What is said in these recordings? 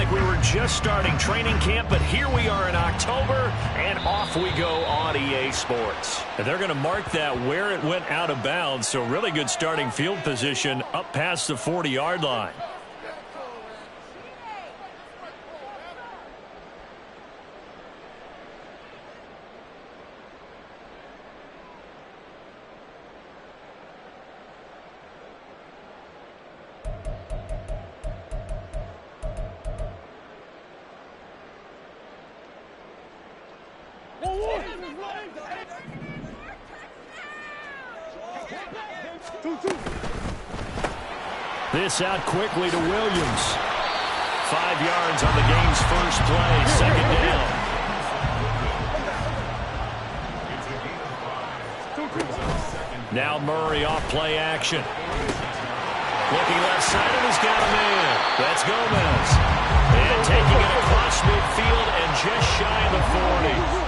like we were just starting training camp, but here we are in October, and off we go on EA Sports. And they're going to mark that where it went out of bounds, so really good starting field position up past the 40-yard line. This out quickly to Williams. 5 yards on the game's first play, second down. Now Murray off play action. Looking left side, and he's got a man. That's Gomez. And taking it across midfield and just shy of the 40.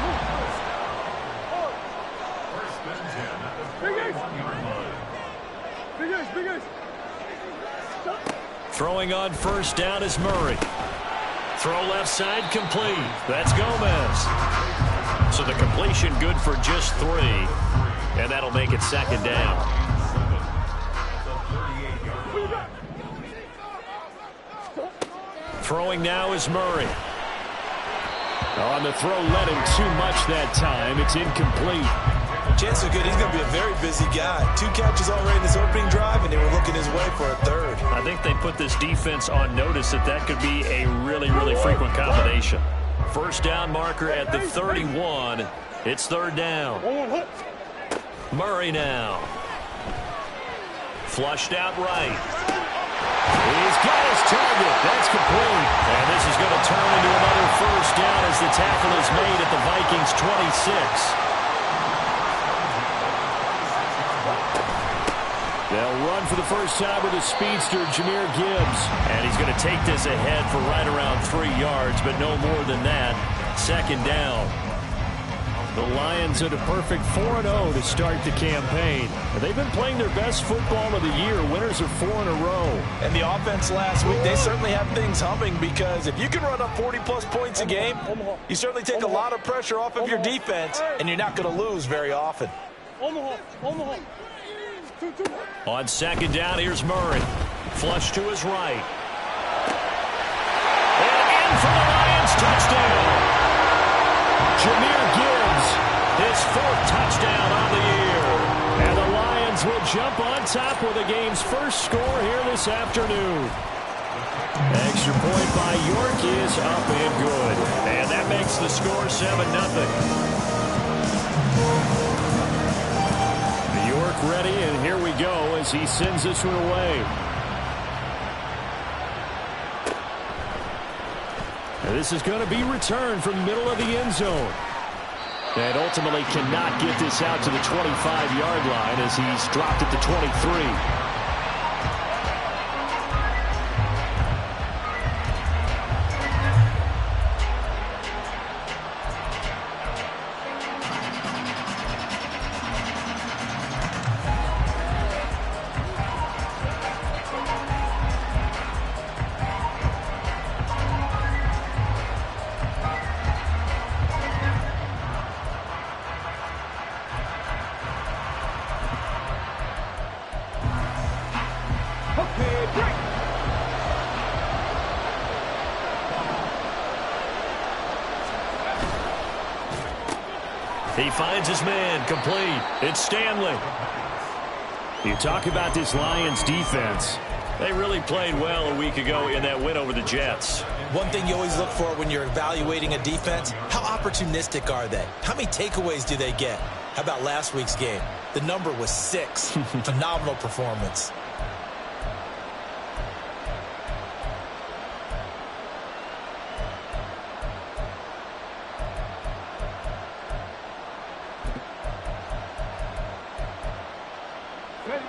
Throwing on first down is Murray. Throw left side complete. That's Gomez. So the completion good for just 3. And that'll make it second down. Throwing now is Murray. On the throw, led him too much that time. It's incomplete. Chances are good he's going to be a very busy guy. 2 catches already in his opening drive, and they were looking his way for a third. I think they put this defense on notice that could be a really, really frequent combination. First down marker at the 31. It's third down. Murray now. Flushed out right. He's got his target. That's complete. And this is going to turn into another first down as the tackle is made at the Vikings' 26. They'll run for the first time with a speedster, Jahmyr Gibbs. And he's going to take this ahead for right around 3 yards, but no more than that. Second down. The Lions at a perfect 4-0 to start the campaign. They've been playing their best football of the year. Winners are 4 in a row. And the offense last week, they certainly have things humming, because if you can run up 40-plus points a game, you certainly take a lot of pressure off of your defense, and you're not going to lose very often. On second down, here's Murray. Flush to his right. And in for the Lions, touchdown. Jahmyr Gibbs, his 4th touchdown on the year. And the Lions will jump on top with the game's first score here this afternoon. Extra point by York is up and good. And that makes the score 7-0. York ready, and here we go as he sends this one away. And this is going to be returned from the middle of the end zone. And ultimately cannot get this out to the 25-yard line as he's dropped at the 23. He finds his man, complete. It's Stanley. You talk about this Lions defense. They really played well a week ago in that win over the Jets. One thing you always look for when you're evaluating a defense, how opportunistic are they? How many takeaways do they get? How about last week's game? The number was 6. Phenomenal performance.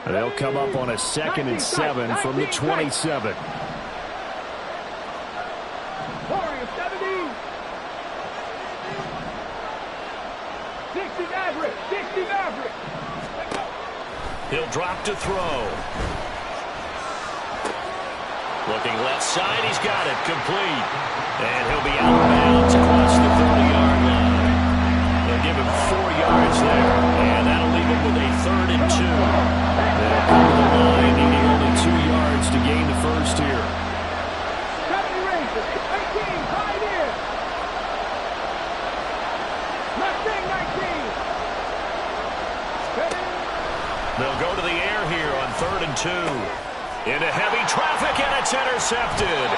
They'll come up on a 2nd and 7 from the 27. He'll drop to throw. Looking left side, he's got it, complete. And he'll be out of bounds across the 30-yard line. They'll give him 4 yards there, and that'll leave him with a 3rd and 2. They'll come to the line, needing only 2 yards to gain the first here. They'll go to the air here on 3rd and 2. Into heavy traffic, and it's intercepted.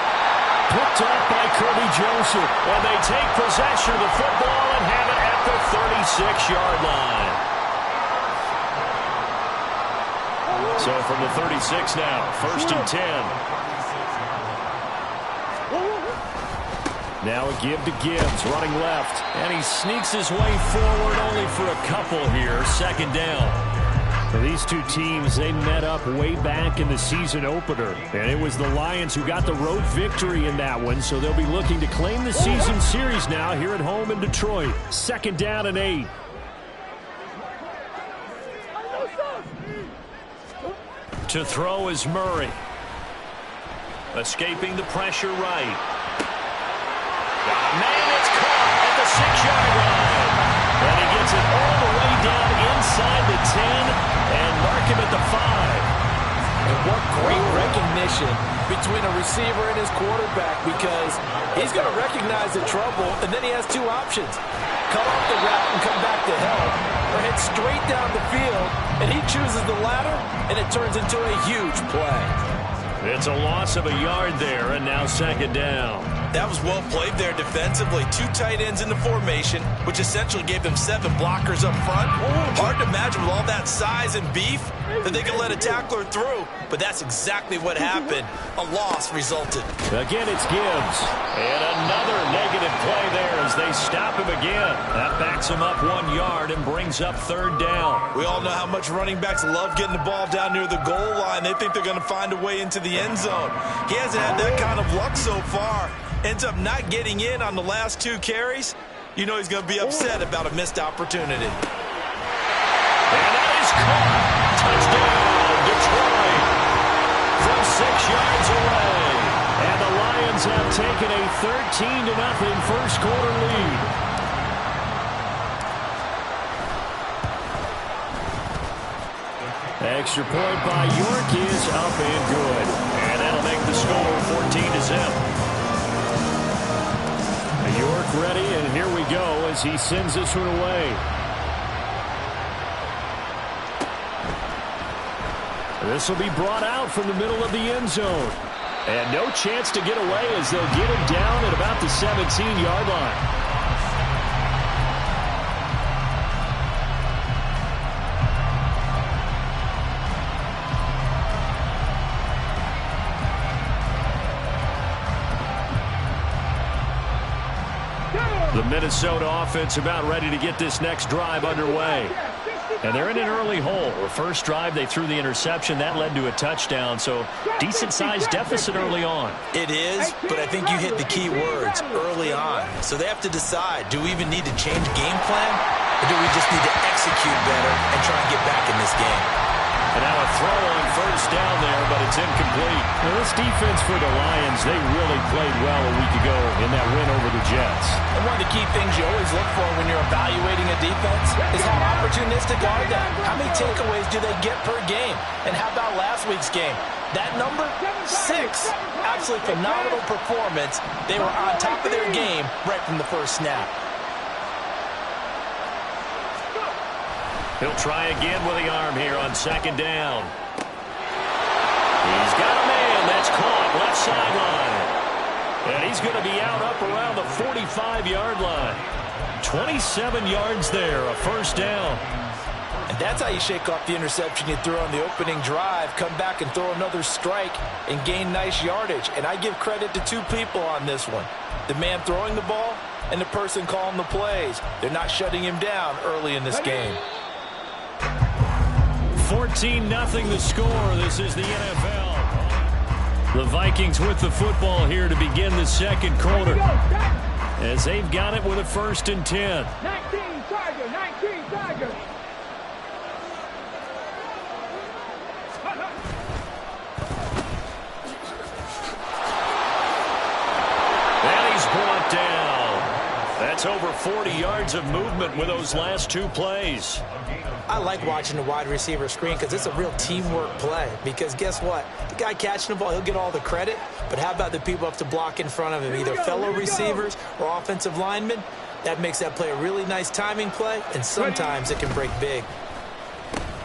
Picked up by Kirby Joseph. And they take possession of the football and have it at the 36-yard line. So from the 36 now, 1st and 10. Now a give to Gibbs, running left. And he sneaks his way forward only for a couple here. 2nd down. For these two teams, they met up way back in the season opener. And it was the Lions who got the road victory in that one, so they'll be looking to claim the season series now here at home in Detroit. 2nd down and 8. To throw is Murray. Escaping the pressure right. Man, it's caught at the 6-yard line. And he gets it all the way down inside the 10 and mark him at the 5. And what great recognition between a receiver and his quarterback, because he's going to recognize the trouble, and then he has 2 options. Cut off the route and come back to help, or head straight down the field, and he chooses the latter, and it turns into a huge play. It's a loss of a yard there, and now 2nd down. That was well played there defensively. 2 tight ends in the formation, which essentially gave them 7 blockers up front. Hard to imagine with all that size and beef that they could let a tackler through, but that's exactly what happened. A loss resulted. Again, it's Gibbs. And another negative play there as they stop him again. That backs him up 1 yard and brings up 3rd down. We all know how much running backs love getting the ball down near the goal line. They think they're going to find a way into the end zone. He hasn't had that kind of luck so far. Ends up not getting in on the last 2 carries. You know he's going to be upset about a missed opportunity. And that is caught. Touchdown, Detroit. From 6 yards away. And the Lions have taken a 13-0 first quarter lead. Extra point by York is up and good. And that'll make the score 14-0. York ready, and here we go as he sends this one away. This will be brought out from the middle of the end zone. And no chance to get away as they'll get him down at about the 17-yard line. The Minnesota offense about ready to get this next drive underway. And they're in an early hole. The first drive, they threw the interception. That led to a touchdown, so decent-sized deficit early on. It is, but I think you hit the key words, early on. So they have to decide, do we even need to change game plan, or do we just need to execute better and try and get back in this game? And now a throw on 1st down there, but it's incomplete. Now this defense for the Lions, they really played well a week ago in that win over the Jets. And one of the key things you always look for when you're evaluating a defense is how opportunistic are they? How many takeaways do they get per game? And how about last week's game? That number, 6. Absolutely phenomenal performance. They were on top of their game right from the first snap. He'll try again with the arm here on 2nd down. He's got a man. That's caught left sideline. And he's going to be out up around the 45-yard line. 27 yards there, a 1st down. And that's how you shake off the interception you threw on the opening drive, come back and throw another strike and gain nice yardage. And I give credit to 2 people on this one. The man throwing the ball and the person calling the plays. They're not shutting him down early in this game. 14-0 the score. This is the NFL. The Vikings with the football here to begin the 2nd quarter. As they've got it with a 1st and 10. 19 Tiger. That's over 40 yards of movement with those last 2 plays. I like watching the wide receiver screen because it's a real teamwork play. Because guess what? The guy catching the ball, he'll get all the credit. But how about the people up to block in front of him, either fellow receivers or offensive linemen? That makes that play a really nice timing play, and sometimes it can break big.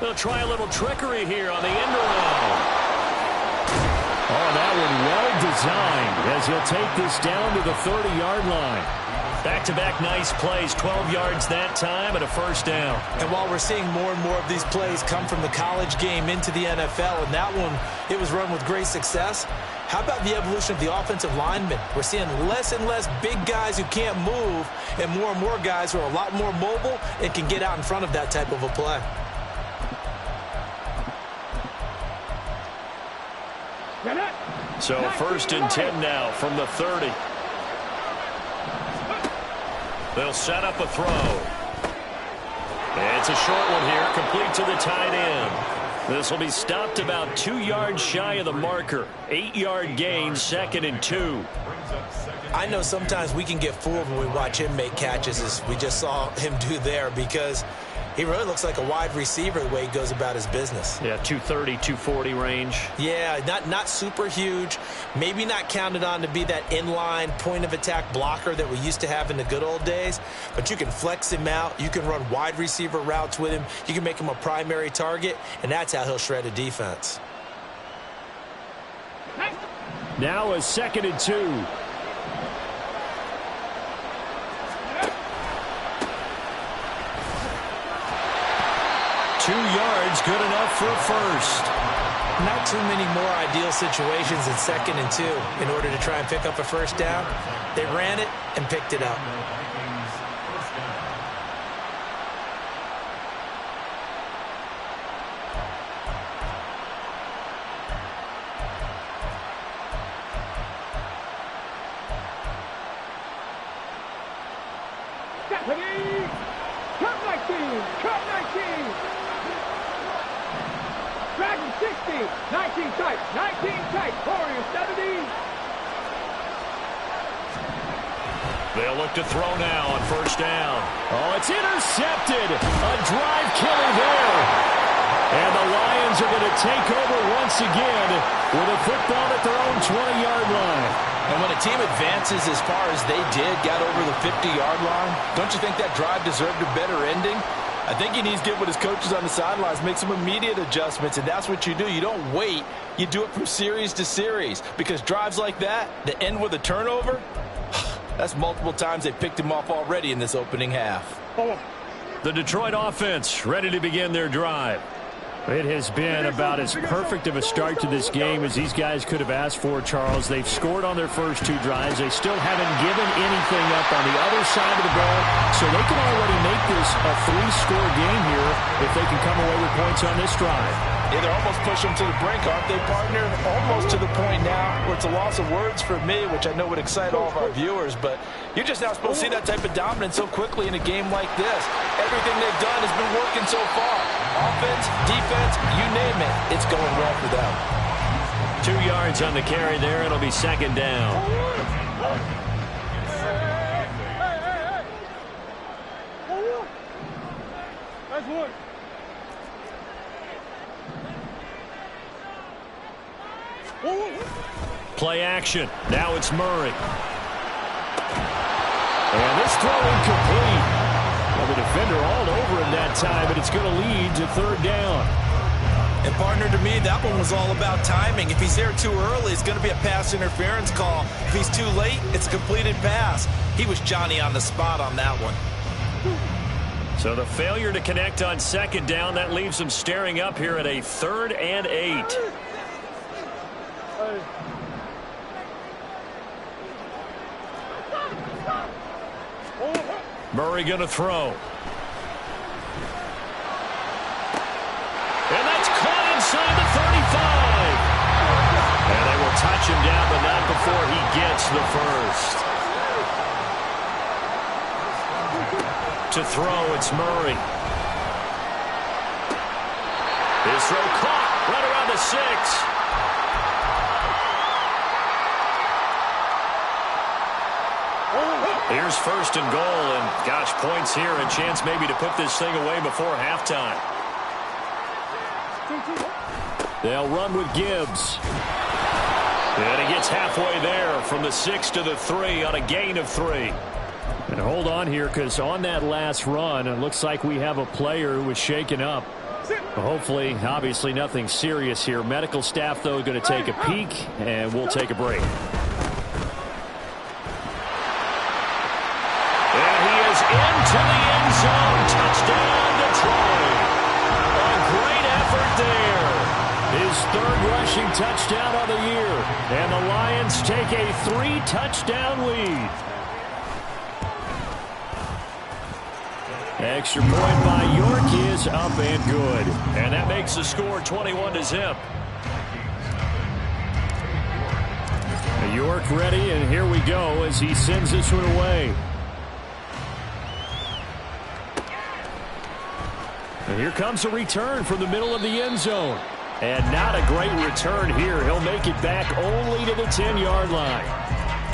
They'll try a little trickery here on the end around. Oh, that one well designed as he'll take this down to the 30-yard line. Back-to-back nice plays, 12 yards that time and a first down. And while we're seeing more and more of these plays come from the college game into the NFL, and that one, it was run with great success, how about the evolution of the offensive linemen? We're seeing less and less big guys who can't move and more guys who are a lot more mobile and can get out in front of that type of a play. So first and 10 now from the 30. They'll set up a throw. It's a short one here, complete to the tight end. This will be stopped about 2 yards shy of the marker. 8-yard gain, 2nd and 2. I know sometimes we can get fooled when we watch him make catches, as we just saw him do there, because he really looks like a wide receiver the way he goes about his business. Yeah, 230, 240 range. Yeah, not super huge. Maybe not counted on to be that inline point-of-attack blocker that we used to have in the good old days. But you can flex him out. You can run wide receiver routes with him. You can make him a primary target, and that's how he'll shred a defense. Now a 2nd and 2. Two yards, good enough for a first. Not too many more ideal situations in 2nd and 2 in order to try and pick up a first down. They ran it and picked it up. Stephanie! Cut 19! Cut 19! Dragon 60! 19 tight! 19 tight! Warrior 70! They'll look to throw now on first down. Oh, it's intercepted. A drive killer there. And the Lions are going to take over once again with a football at their own 20-yard line. And when a team advances as far as they did, got over the 50-yard line, don't you think that drive deserved a better ending? I think he needs to get with his coaches on the sidelines, make some immediate adjustments, and that's what you do. You don't wait. You do it from series to series, because drives like that end with a turnover, that's multiple times they picked him off already in this opening half. The Detroit offense ready to begin their drive. It has been about as perfect of a start to this game as these guys could have asked for, Charles. They've scored on their first 2 drives. They still haven't given anything up on the other side of the ball, so they can already make this a 3-score game here if they can come away with points on this drive. Yeah, they're almost pushing them to the brink, aren't they, partner? Almost to the point now where it's a loss of words for me, which I know would excite all of our viewers, but you're just not supposed to see that type of dominance so quickly in a game like this. Everything they've done has been working so far. Offense, defense, you name it, it's going well for them. 2 yards on the carry there. It'll be 2nd down. That's one. Play action. Now it's Murray. And this throw incomplete. Well, the defender all over him that time, but it's going to lead to 3rd down. And partner, to me, that one was all about timing. If he's there too early, it's going to be a pass interference call. If he's too late, it's a completed pass. He was Johnny on the spot on that one. So the failure to connect on 2nd down, that leaves them staring up here at a 3rd and 8. Murray going to throw. And that's caught inside the 35. And they will touch him down, but not before he gets the first. To throw, it's Murray. His throw caught right around the 6. Here's first and goal, and gosh, points here, a chance maybe to put this thing away before halftime. They'll run with Gibbs. And he gets halfway there from the 6 to the 3 on a gain of 3. And hold on here, because on that last run, it looks like we have a player who was shaken up. Hopefully, obviously nothing serious here. Medical staff, though, going to take a peek, and we'll take a break. And he is into the end zone. Touchdown, Detroit. A great effort there. His third rushing touchdown of the year. And the Lions take a 3-touchdown lead. Extra point by York is up and good. And that makes the score 21-0. York ready, and here we go as he sends this one away. And here comes a return from the middle of the end zone. And not a great return here. He'll make it back only to the 10-yard line.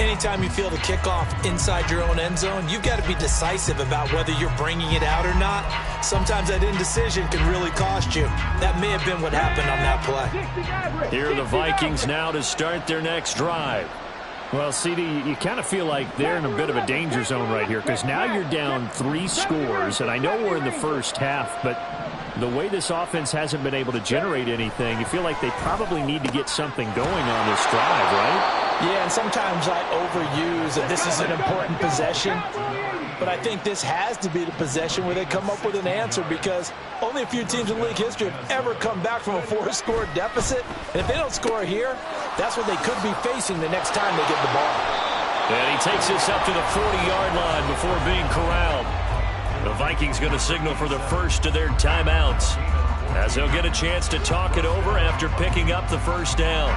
Anytime you feel the kickoff inside your own end zone, you've got to be decisive about whether you're bringing it out or not. Sometimes that indecision can really cost you. That may have been what happened on that play. Here are the Vikings now to start their next drive. Well, CD, you kind of feel like they're in a bit of a danger zone right here, because now you're down 3 scores, and I know we're in the first half, but the way this offense hasn't been able to generate anything, you feel like they probably need to get something going on this drive, right? Yeah, and sometimes I overuse that this is an important possession, but I think this has to be the possession where they come up with an answer, because only a few teams in league history have ever come back from a 4-score deficit, and if they don't score here, that's what they could be facing the next time they get the ball. And he takes this up to the 40-yard line before being corralled. The Vikings going to signal for the first of their timeouts, as they'll get a chance to talk it over after picking up the first down.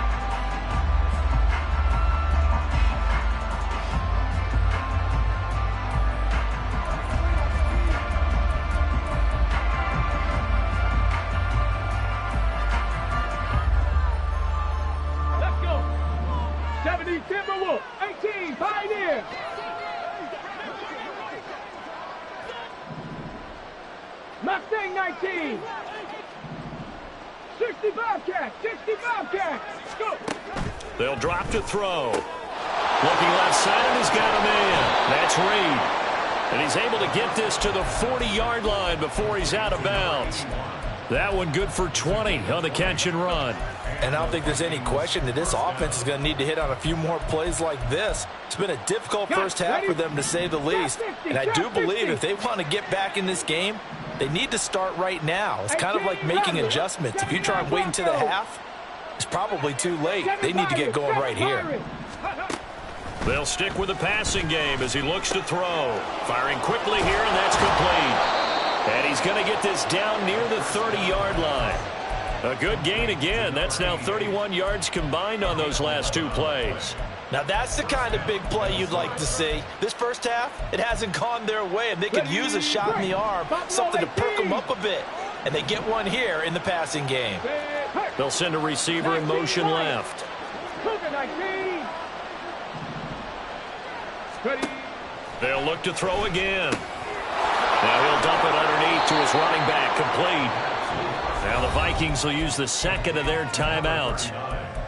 Let's go. 70 Timberwolves, 18 Pioneers. Mustang 19. 65 cats, 65 cats. Go. They'll drop to throw. Looking left side, and he's got a man. That's Reed. And he's able to get this to the 40-yard line before he's out of bounds. That one good for 20 on the catch and run. And I don't think there's any question that this offense is going to need to hit on a few more plays like this. It's been a difficult first half for them, to say the least. And I do believe if they want to get back in this game, they need to start right now. It's kind of like making adjustments. If you try and wait until the half, it's probably too late. They need to get going right here. They'll stick with the passing game as he looks to throw. Firing quickly here, and that's complete. And he's going to get this down near the 30-yard line. A good gain again. That's now 31 yards combined on those last 2 plays. Now that's the kind of big play you'd like to see. This first half, it hasn't gone their way, and they could use a shot in the arm, something to perk them up a bit. And they get one here in the passing game. They'll send a receiver in motion left. They'll look to throw again. Now he'll dump it underneath to his running back, complete. Now the Vikings will use the second of their timeouts,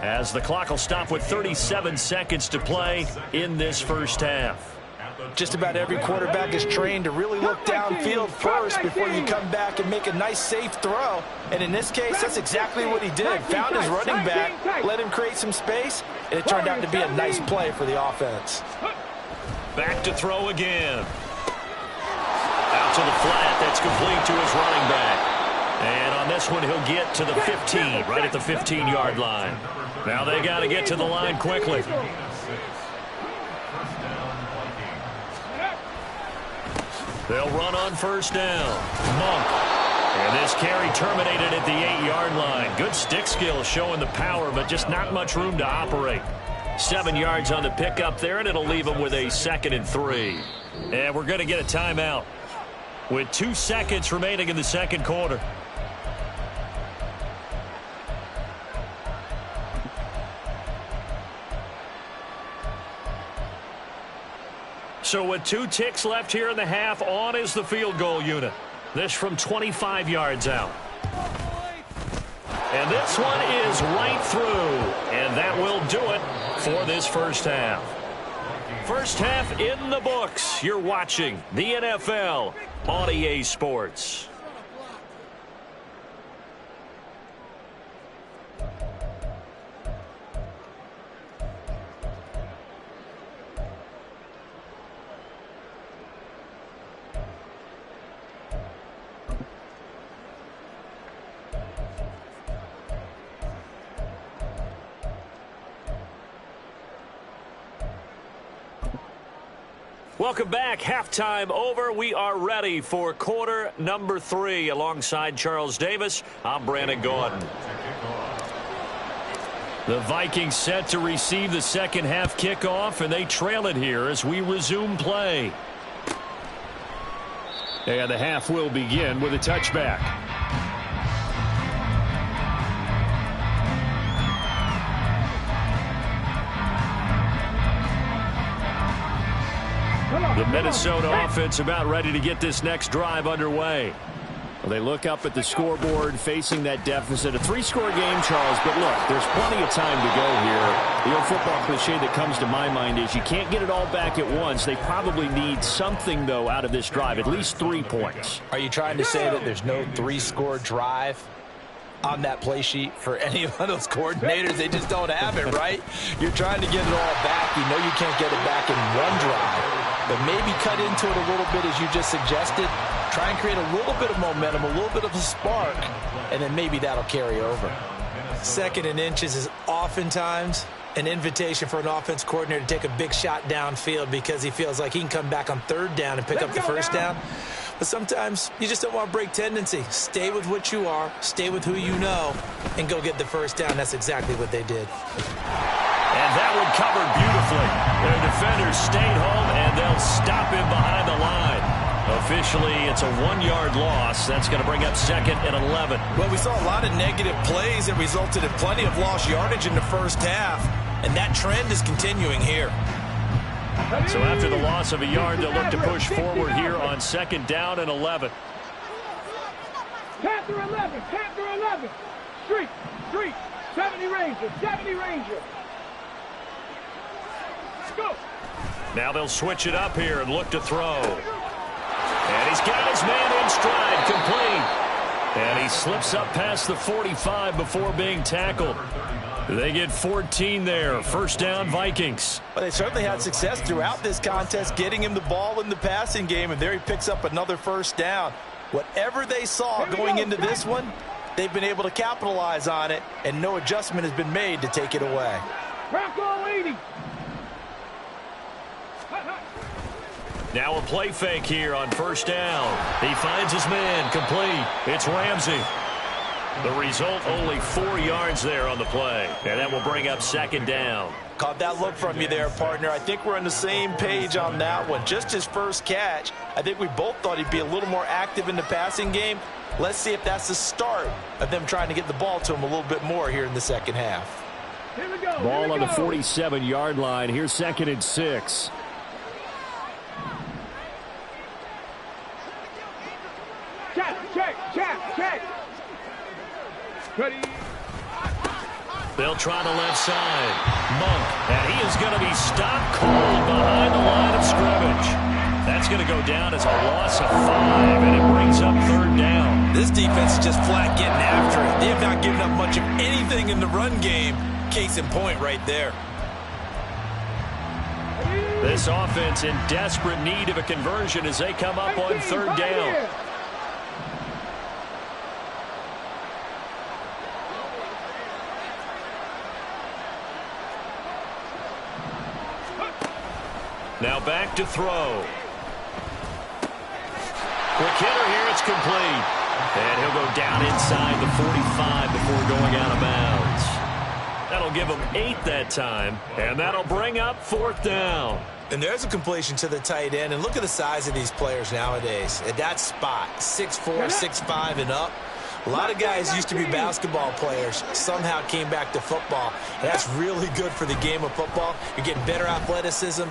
as the clock will stop with 37 seconds to play in this first half. Just about every quarterback is trained to really look downfield first before you come back and make a nice, safe throw. And in this case, that's exactly what he did. Found his running back, let him create some space, and it turned out to be a nice play for the offense. Back to throw again. Out to the flat. That's complete to his running back. And on this one, he'll get to the 15, right at the 15-yard line. Now they got to get to the line quickly. They'll run on first down. Monk. And this carry terminated at the 8-yard line. Good stick skill showing the power, but just not much room to operate. 7 yards on the pickup there, and it'll leave them with a 2nd and 3. And we're going to get a timeout with 2 seconds remaining in the second quarter. So with 2 ticks left here in the half, on is the field goal unit. This from 25 yards out. And this one is right through. And that will do it for this first half. First half in the books. You're watching the NFL on EA Sports. Welcome back. Halftime over. We are ready for quarter number 3. Alongside Charles Davis, I'm Brandon Gordon. The Vikings set to receive the second half kickoff, and they trail it here as we resume play. And the half will begin with a touchback. The Minnesota offense about ready to get this next drive underway. Well, they look up at the scoreboard facing that deficit. A 3-score game, Charles, but look, there's plenty of time to go here. The old football cliche that comes to my mind is you can't get it all back at once. They probably need something, though, out of this drive, at least 3 points. Are you trying to say that there's no 3-score drive on that play sheet for any of those coordinators? They just don't have it, right? You're trying to get it all back. You know you can't get it back in one drive. But maybe cut into it a little bit, as you just suggested. Try and create a little bit of momentum, a little bit of a spark, and then maybe that'll carry over. 2nd and inches is oftentimes an invitation for an offense coordinator to take a big shot downfield because he feels like he can come back on 3rd down and pick up the first down. But sometimes you just don't want to break tendency. Stay with what you are, stay with who you know, and go get the first down. That's exactly what they did. And that one covered beautifully. Their defenders stayed home, and they'll stop him behind the line. Officially, it's a 1-yard loss. That's going to bring up 2nd and 11. Well, we saw a lot of negative plays that resulted in plenty of lost yardage in the first half, and that trend is continuing here. So after the loss of a yard, they'll look to push forward here on 2nd down and 11. Panther 11, Panther 11. Street, 70 Ranger, 70 Ranger. Go. Now they'll switch it up here and look to throw. And he's got his man in stride, complete. And he slips up past the 45 before being tackled. They get 14 there. First down, Vikings. Well, they certainly had success throughout this contest getting him the ball in the passing game, and there he picks up another first down. Whatever they saw going into this one, they've been able to capitalize on it, and no adjustment has been made to take it away. Crack all 80. Now a play fake here on first down. He finds his man, complete. It's Ramsey. The result, only 4 yards there on the play. And that will bring up 2nd down. Caught that look from you there, partner. I think we're on the same page on that one. Just his first catch. I think we both thought he'd be a little more active in the passing game. Let's see if that's the start of them trying to get the ball to him a little bit more here in the second half. Here we go. Ball on the 47-yard line. Here's 2nd and 6. Check. Ready. They'll try the left side. Monk, and he is going to be stopped cold behind the line of scrimmage. That's going to go down as a loss of 5, and it brings up 3rd down. This defense is just flat getting after it. They have not given up much of anything in the run game. Case in point right there. This offense in desperate need of a conversion as they come up on 3rd down. Now back to throw. Quick hitter here, it's complete. And he'll go down inside the 45 before going out of bounds. That'll give him 8 that time, and that'll bring up 4th down. And there's a completion to the tight end, and look at the size of these players nowadays. At that spot, 6'4", 6'5", and up. A lot of guys used to be basketball players, somehow came back to football. And that's really good for the game of football. You're getting better athleticism,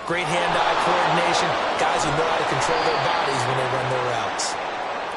great hand-eye coordination, guys who know how to control their bodies when they run their routes.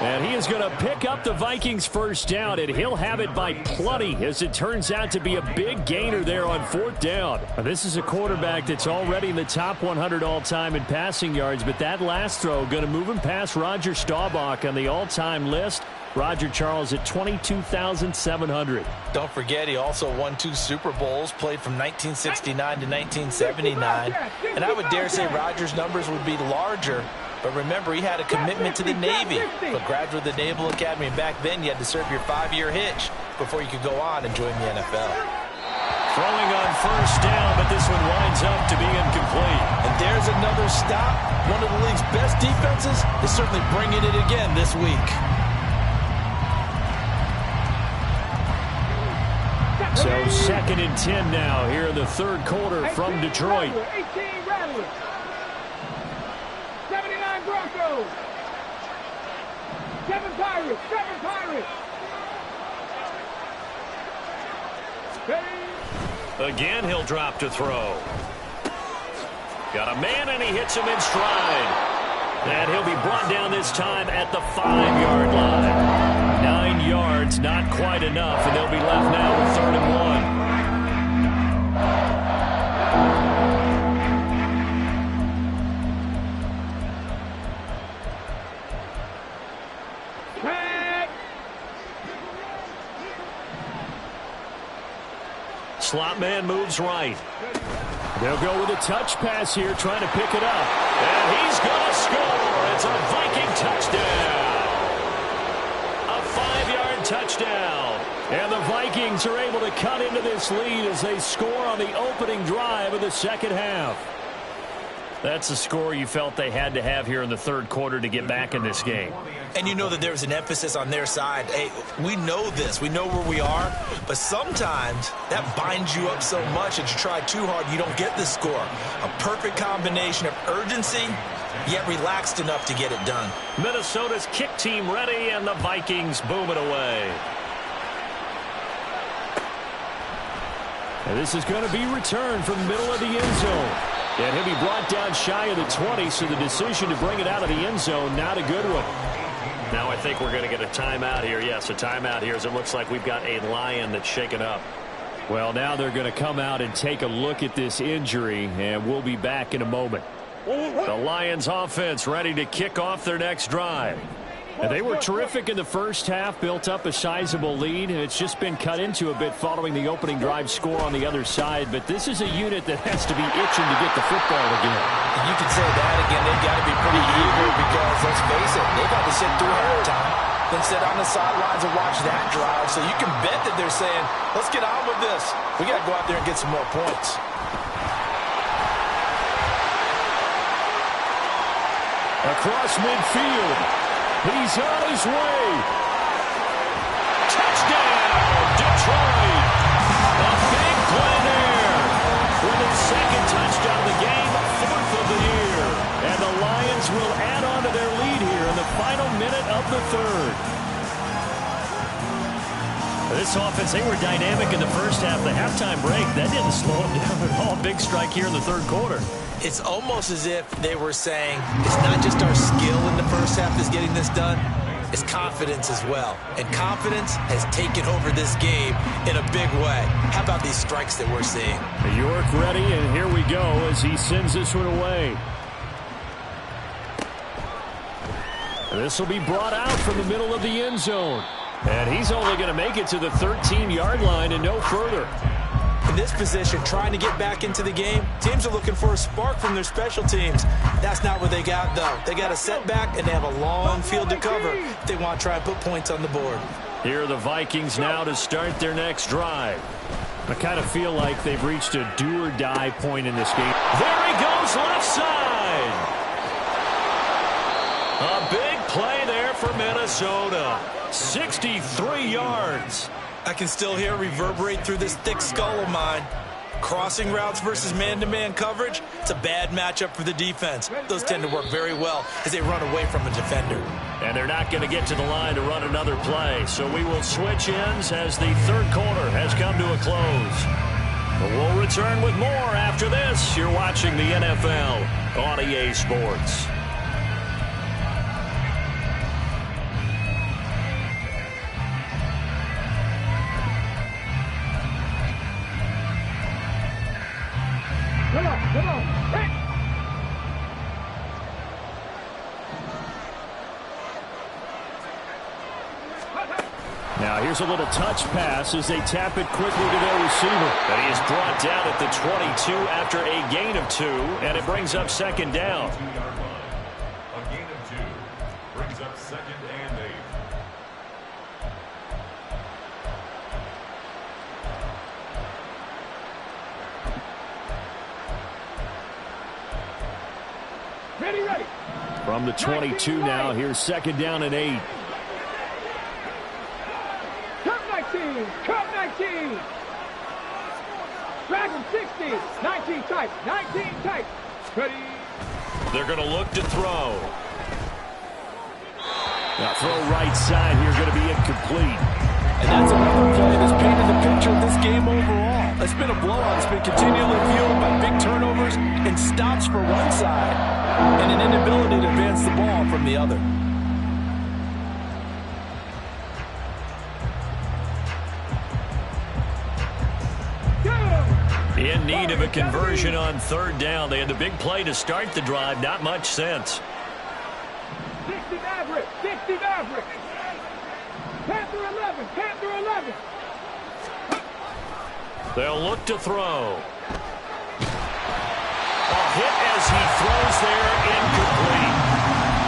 And he is going to pick up the Vikings first down, and he'll have it by plenty, as it turns out to be a big gainer there on fourth down. Now, this is a quarterback that's already in the top 100 all-time in passing yards, but that last throw going to move him past Roger Staubach on the all-time list. Roger Charles at 22,700. Don't forget, he also won 2 Super Bowls, played from 1969 to 1979. And I would dare say Roger's numbers would be larger. But remember, he had a commitment to the Navy. A graduate of the Naval Academy. And back then, you had to serve your 5-year hitch before you could go on and join the NFL. Throwing on first down, but this one winds up to be incomplete. And there's another stop. One of the league's best defenses is certainly bringing it again this week. So 2nd and 10 now here in the third quarter from Detroit. 18 Rattlers. 79 Broncos. 7 Pirates. 7 Pirates. Again, he'll drop to throw. Got a man, and he hits him in stride. And he'll be brought down this time at the 5-yard line. 9 yards, not quite enough, and they'll be left now with 3rd and 1. Slot man moves right. They'll go with a touch pass here, trying to pick it up. And he's going to score. It's a Viking touchdown. A 5-yard touchdown. And the Vikings are able to cut into this lead as they score on the opening drive of the second half. That's a score you felt they had to have here in the third quarter to get back in this game. And you know that there's an emphasis on their side. Hey, we know this. We know where we are. But sometimes that binds you up so much that you try too hard, you don't get the score. A perfect combination of urgency, yet relaxed enough to get it done. Minnesota's kick team ready, and the Vikings boom it away. And this is going to be returned from the middle of the end zone. And he'll be brought down shy of the 20, so the decision to bring it out of the end zone, not a good one. Now I think we're going to get a timeout here. Yes, a timeout here, as it looks like we've got a Lion that's shaken up. Well, now they're going to come out and take a look at this injury, and we'll be back in a moment. The Lions offense ready to kick off their next drive. And they were terrific in the first half, built up a sizable lead, and it's just been cut into a bit following the opening drive score on the other side. But this is a unit that has to be itching to get the football again. You could say that again. They've got to be pretty eager because, let's face it, they've got to sit through halftime, then sit on the sidelines and watch that drive. So you can bet that they're saying, let's get on with this. We got to go out there and get some more points. Across midfield. He's on his way. Touchdown, Detroit. A big play there. With his second touchdown of the game, 4th of the year. And the Lions will add on to their lead here in the final minute of the third. This offense, they were dynamic in the first half. The halftime break, that didn't slow them down at all. Big strike here in the third quarter. It's almost as if they were saying, it's not just our skill in the first half that's getting this done, it's confidence as well. And confidence has taken over this game in a big way. How about these strikes that we're seeing? York ready, and here we go as he sends this one away. This will be brought out from the middle of the end zone. And he's only going to make it to the 13-yard line and no further. In this position, trying to get back into the game, teams are looking for a spark from their special teams. That's not what they got, though. They got a setback, and they have a long field to cover if they want to try and put points on the board. Here are the Vikings now to start their next drive. I kind of feel like they've reached a do-or-die point in this game. There he goes, left side. A big play there for Minnesota. 63 yards. I can still hear it reverberate through this thick skull of mine. Crossing routes versus man-to-man coverage, it's a bad matchup for the defense. Those tend to work very well as they run away from a defender. And they're not going to get to the line to run another play. So we will switch ends as the third quarter has come to a close. We'll return with more after this. You're watching the NFL on EA Sports. Come on. Hey. Now here's a little touch pass as they tap it quickly to their receiver. And he is brought down at the 22 after a gain of 2, and it brings up second down. A gain of 2 brings up 2nd and 8. Ready. From the 22 now, here's 2nd down and 8. Cut 19. Drag him 60. 19 tight. Ready. They're going to look to throw. Now throw right side here, going to be incomplete. And that's another play that's painted the picture of this game overall. It's been a blowout. It's been continually fueled by big turnovers and stops for one side and an inability to advance the ball from the other. In need of a conversion on 3rd down. They had the big play to start the drive. Not much sense. 60 Maverick. Panther 11. They'll look to throw. A hit as he throws there, incomplete.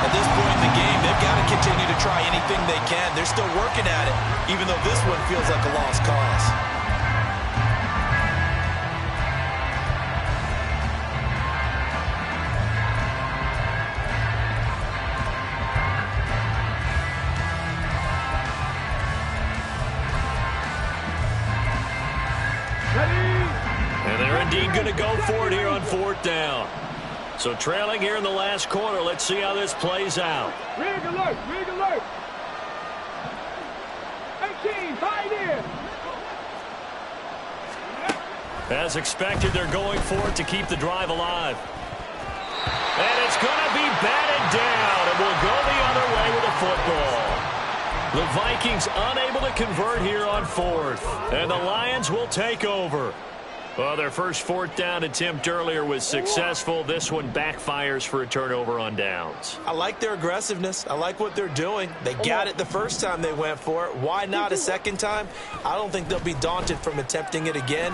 At this point in the game, they've got to continue to try anything they can. They're still working at it, even though this one feels like a lost cause. And they're indeed going to go for it here on 4th down. So trailing here in the last quarter. Let's see how this plays out. Rig alert. 18, fight in. As expected, they're going for it to keep the drive alive. And it's going to be batted down. And will go the other way with a football. The Vikings unable to convert here on 4th. And the Lions will take over. Well, their first 4th down attempt earlier was successful. This one backfires for a turnover on downs. I like their aggressiveness. I like what they're doing. They got it the first time they went for it. Why not a second time? I don't think they'll be daunted from attempting it again.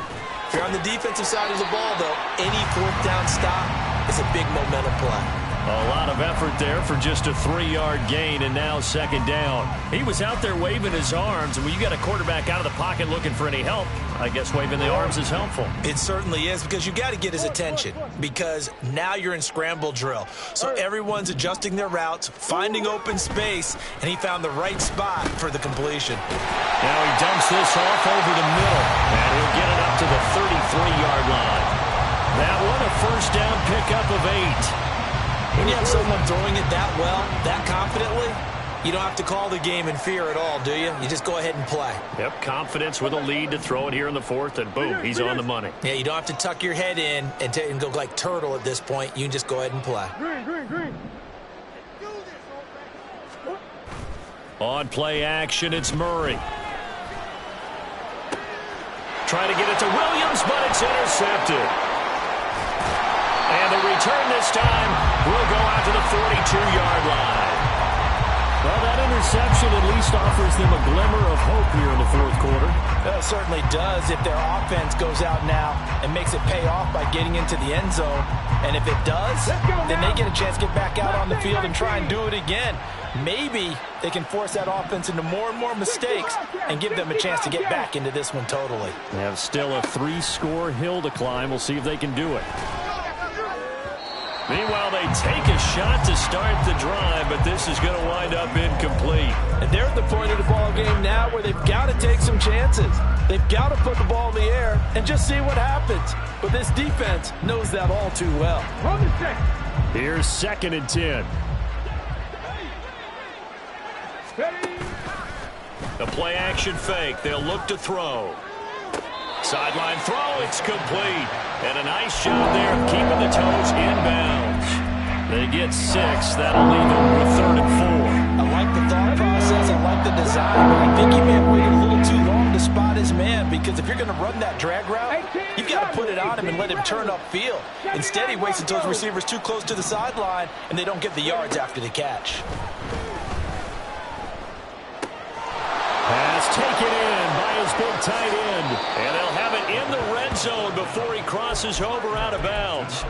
If you're on the defensive side of the ball, though, any 4th down stop is a big momentum play. A lot of effort there for just a 3-yard gain, and now 2nd down. He was out there waving his arms, and when you got a quarterback out of the pocket looking for any help, I guess waving the arms is helpful. It certainly is, because you got to get his attention, because now you're in scramble drill. So everyone's adjusting their routes, finding open space, and he found the right spot for the completion. Now he dumps this off over the middle, and he'll get it up to the 33-yard line. That one a 1st down pickup of 8. When you have someone throwing it that well, that confidently, you don't have to call the game in fear at all, do you? You just go ahead and play. Yep, confidence with a lead to throw it here in the 4th, and boom, he's on the money. Yeah, you don't have to tuck your head in and go like turtle at this point. You can just go ahead and play. Green. On play action, it's Murray. Trying to get it to Williams, but it's intercepted. And the return this time will go out to the 42-yard line. Well, that interception at least offers them a glimmer of hope here in the 4th quarter. Well, it certainly does if their offense goes out now and makes it pay off by getting into the end zone. And if it does, then they get a chance to get back out on the field and try and do it again. Maybe they can force that offense into more and more mistakes and give them a chance to get back into this one totally. They have still a 3-score hill to climb. We'll see if they can do it. Meanwhile, they take a shot to start the drive, but this is going to wind up incomplete. And they're at the point of the ball game now where they've got to take some chances. They've got to put the ball in the air and just see what happens. But this defense knows that all too well. Here's 2nd and 10. A play action fake. They'll look to throw. Sideline throw, it's complete. And a nice job there of keeping the toes inbounds. They get 6. That'll leave them with 3rd and 4. I like the thought process. I like the design. But I think he may have waited a little too long to spot his man, because if you're going to run that drag route, you've got to put it on him and let him turn upfield. Instead, he waits until his receiver's too close to the sideline, and they don't get the yards after the catch. Pass taken in by his big tight end. And they'll have it in the red zone before he crosses over out of bounds.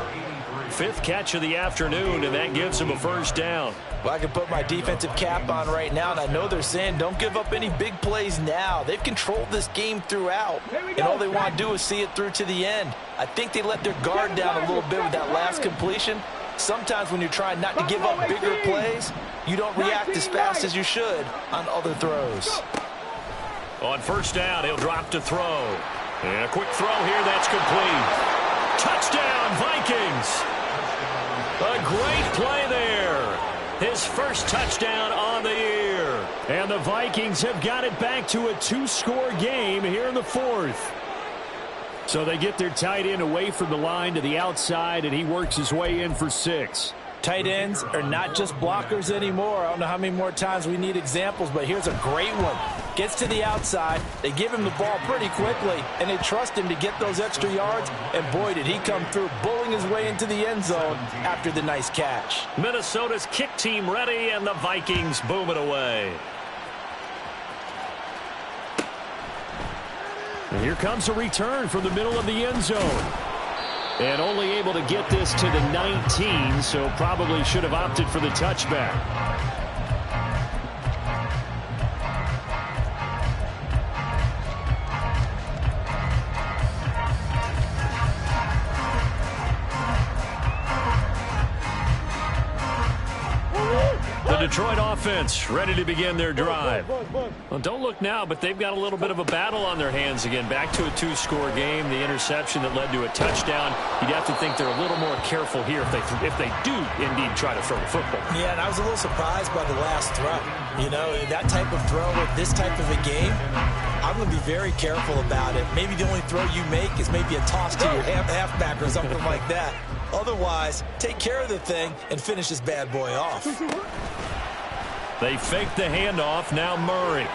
5th catch of the afternoon, and that gives him a 1st down. Well, I can put my defensive cap on right now, and I know they're saying don't give up any big plays now. They've controlled this game throughout, and all they want to do is see it through to the end. I think they let their guard down a little bit with that last completion. Sometimes when you're trying not to give up bigger plays, you don't react as fast as you should on other throws. On 1st down, he'll drop to throw. And a quick throw here, that's complete. Touchdown, Vikings! A great play there. His 1st touchdown on the year. And the Vikings have got it back to a 2-score game here in the 4th. So they get their tight end away from the line to the outside, and he works his way in for 6. Tight ends are not just blockers anymore. I don't know how many more times we need examples, but here's a great one. Gets to the outside, they give him the ball pretty quickly, and they trust him to get those extra yards, and boy, did he come through, bullying his way into the end zone after the nice catch. Minnesota's kick team ready, and the Vikings boom it away. And here comes a return from the middle of the end zone. And only able to get this to the 19, so probably should have opted for the touchback. The Detroit offense ready to begin their drive. Well, don't look now, but they've got a little bit of a battle on their hands again. Back to a 2-score game. The interception that led to a touchdown. You'd have to think they're a little more careful here if they do indeed try to throw the football. Yeah, and I was a little surprised by the last throw. You know, that type of throw with this type of a game, I'm going to be very careful about it. Maybe the only throw you make is maybe a toss to your halfback or something like that. Otherwise, take care of the thing and finish this bad boy off. They fake the handoff. Now Murray.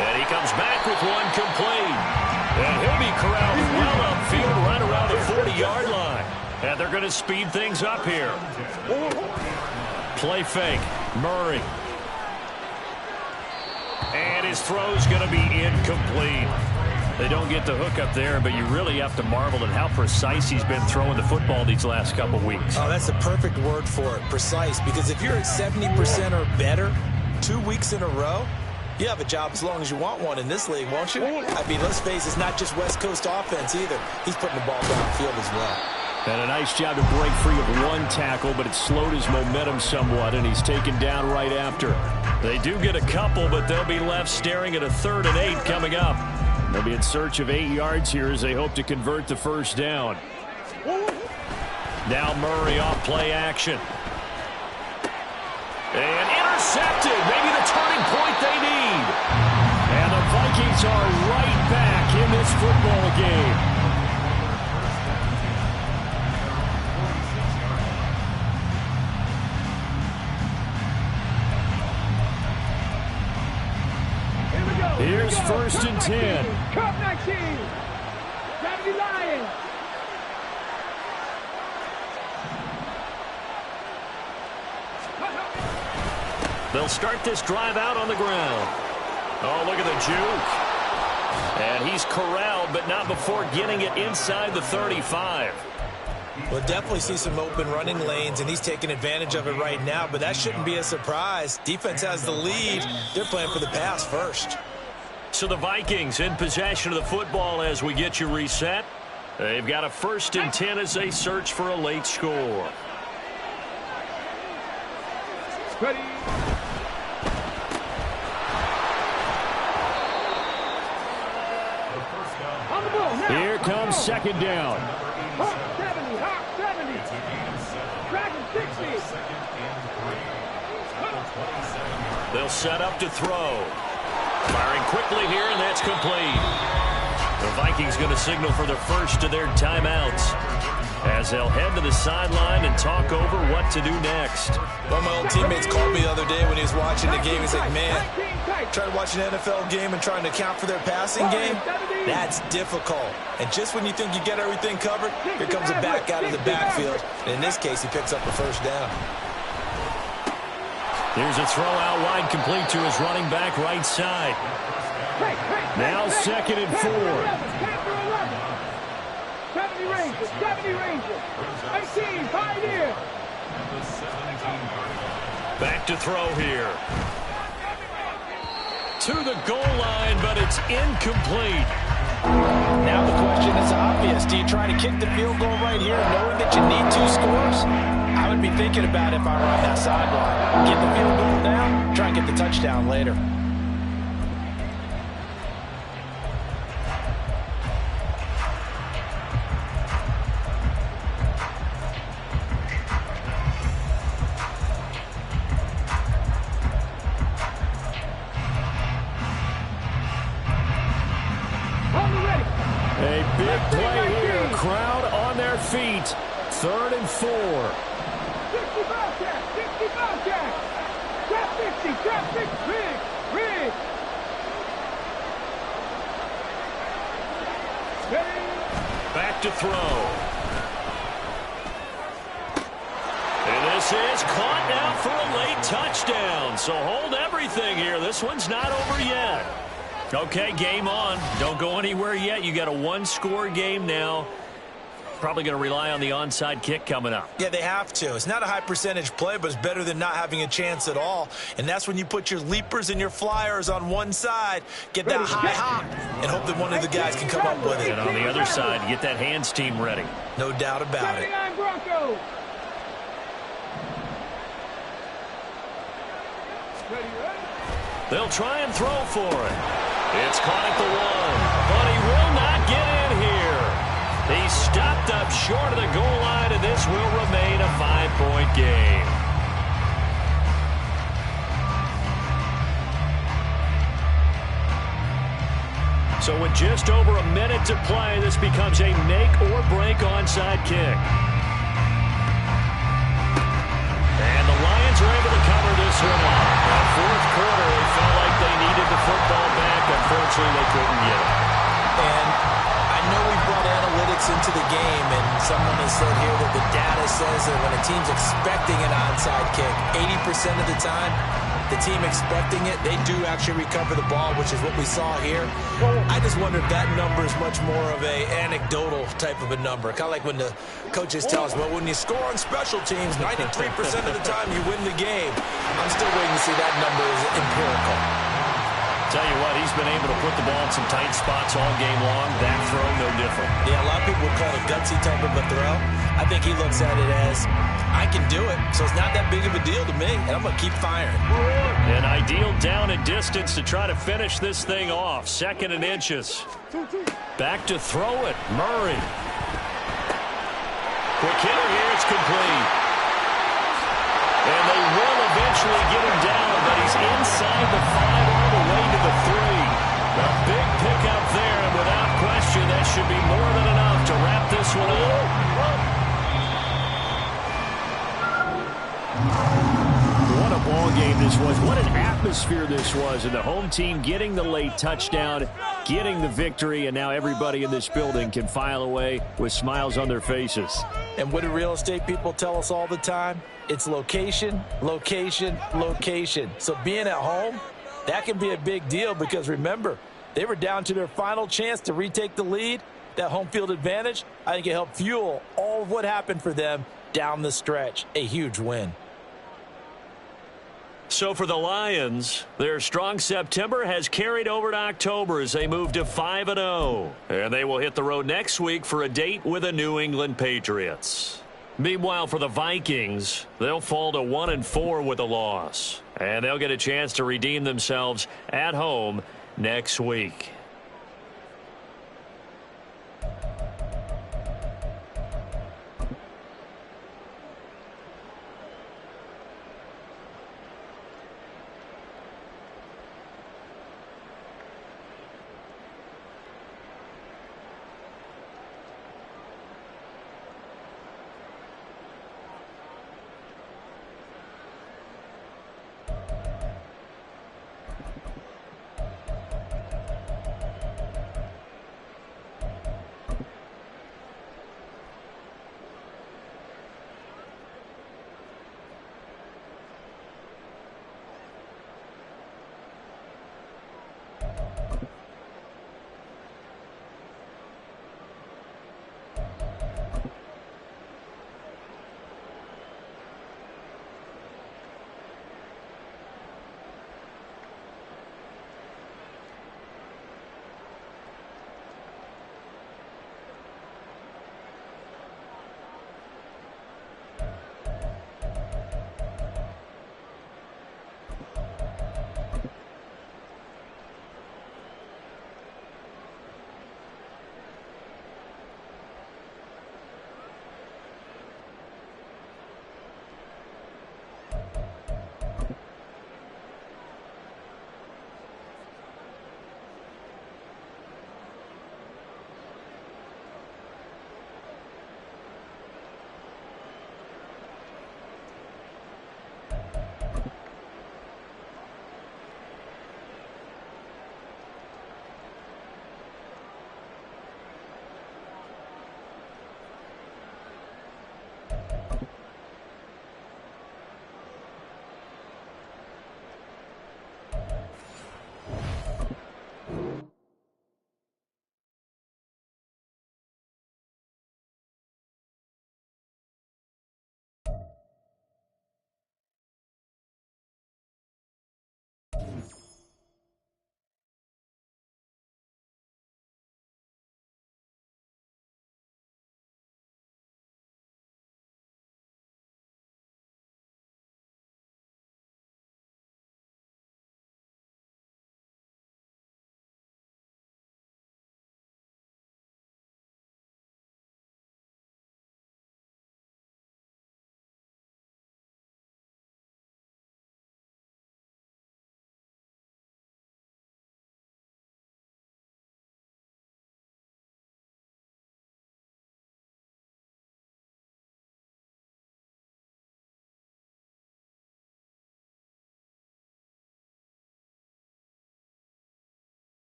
And he comes back with one complete. And he'll be corralled well upfield right around the 40-yard line. And they're going to speed things up here. Play fake. Murray. And his throw's going to be incomplete. They don't get the hook up there, but you really have to marvel at how precise he's been throwing the football these last couple weeks. Oh, that's the perfect word for it, precise. Because if you're at 70% or better 2 weeks in a row, you have a job as long as you want one in this league, won't you? I mean, let's face it, it's not just West Coast offense either. He's putting the ball downfield as well. And a nice job to break free of one tackle, but it slowed his momentum somewhat, and he's taken down right after. They do get a couple, but they'll be left staring at a 3rd and 8 coming up. They'll be in search of 8 yards here as they hope to convert the 1st down. Now Murray off play action. And intercepted. Maybe the turning point they need. And the Vikings are right back in this football game. Here's 1st and 10. Cup 19. 70 Lions. They'll start this drive out on the ground. Oh, look at the juke. And he's corralled, but not before getting it inside the 35. We'll definitely see some open running lanes, and he's taking advantage of it right now, but that shouldn't be a surprise. Defense has the lead. They're playing for the pass first. So the Vikings in possession of the football as we get you reset. They've got a 1st and 10 as they search for a late score. Ready. On the ball now. Here comes 2nd down. Hawk 70, Hawk 70. Dragon 60. They'll set up to throw. Firing quickly here, and that's complete. The Vikings going to signal for the first of their timeouts as they'll head to the sideline and talk over what to do next. One of my old teammates called me the other day when he was watching the game. He's like, man, trying to watch an NFL game and trying to account for their passing game, that's difficult. And just when you think you get everything covered, here comes a back out of the backfield. And in this case, he picks up the first down. Here's a throw out wide, complete to his running back right side. Now 2nd and 4. 70 Rangers, 70 Rangers. 18, 5 here. Back to throw here. To the goal line, but it's incomplete. Now the question is obvious. Do you try to kick the field goal right here knowing that you need 2 scores? I would be thinking about it if I were on that sideline. Get the field goal now, try and get the touchdown later. A big play here. Crowd on their feet. 3rd and 4. 65 jack, 65 jack. Trap 50, trap 50. Rig. Back to throw. And this is caught now for a late touchdown. So hold everything here. This one's not over yet. Okay, game on. Don't go anywhere yet. You got a 1-score game now. Probably going to rely on the onside kick coming up. Yeah, they have to. It's not a high percentage play, but it's better than not having a chance at all. And that's when you put your leapers and your flyers on one side, get that high hop, and hope that one of the guys can come up with it. And on the other side, get that hands team ready. No doubt about it. Broncos. They'll try and throw for it. It's caught at the 1, but he will not get in here. He's stopped up short of the goal line, and this will remain a 5-point game. So with just over a minute to play, this becomes a make-or-break onside kick. And the Lions are able to cover this one up. Now, 4th quarter, they felt like they needed the football back. Unfortunately, they couldn't get it. And I know we brought analytics into the game, and someone has said here that the data says that when a team's expecting an onside kick, 80% of the time, the team expecting it, they do actually recover the ball, which is what we saw here. I just wonder if that number is much more of a anecdotal type of a number. Kind of like when the coaches tell us, well, when you score on special teams, 93% of the time you win the game. I'm still waiting to see that number is empirical. Tell you what, he's been able to put the ball in some tight spots all game long. That throw, no different. Yeah, a lot of people would call it a gutsy type of a throw. I think he looks at it as, I can do it, so it's not that big of a deal to me, and I'm going to keep firing. An ideal down and distance to try to finish this thing off. 2nd and inches. Back to throw it. Murray. Quick hitter here. It's complete. And they will eventually get him down, but he's inside the 5 all the way to the 3. A big pickup there, and without question, that should be more than enough to wrap this one up. What a ball game this was. What an atmosphere this was. And the home team getting the late touchdown, getting the victory, and now everybody in this building can file away with smiles on their faces. And what do real estate people tell us all the time? It's location, location, location. So being at home, that can be a big deal because remember, they were down to their final chance to retake the lead. That home field advantage, I think it helped fuel all of what happened for them down the stretch. A huge win. So for the Lions, their strong September has carried over to October as they move to 5-0. And they will hit the road next week for a date with the New England Patriots. Meanwhile, for the Vikings, they'll fall to 1-4 with a loss. And they'll get a chance to redeem themselves at home next week.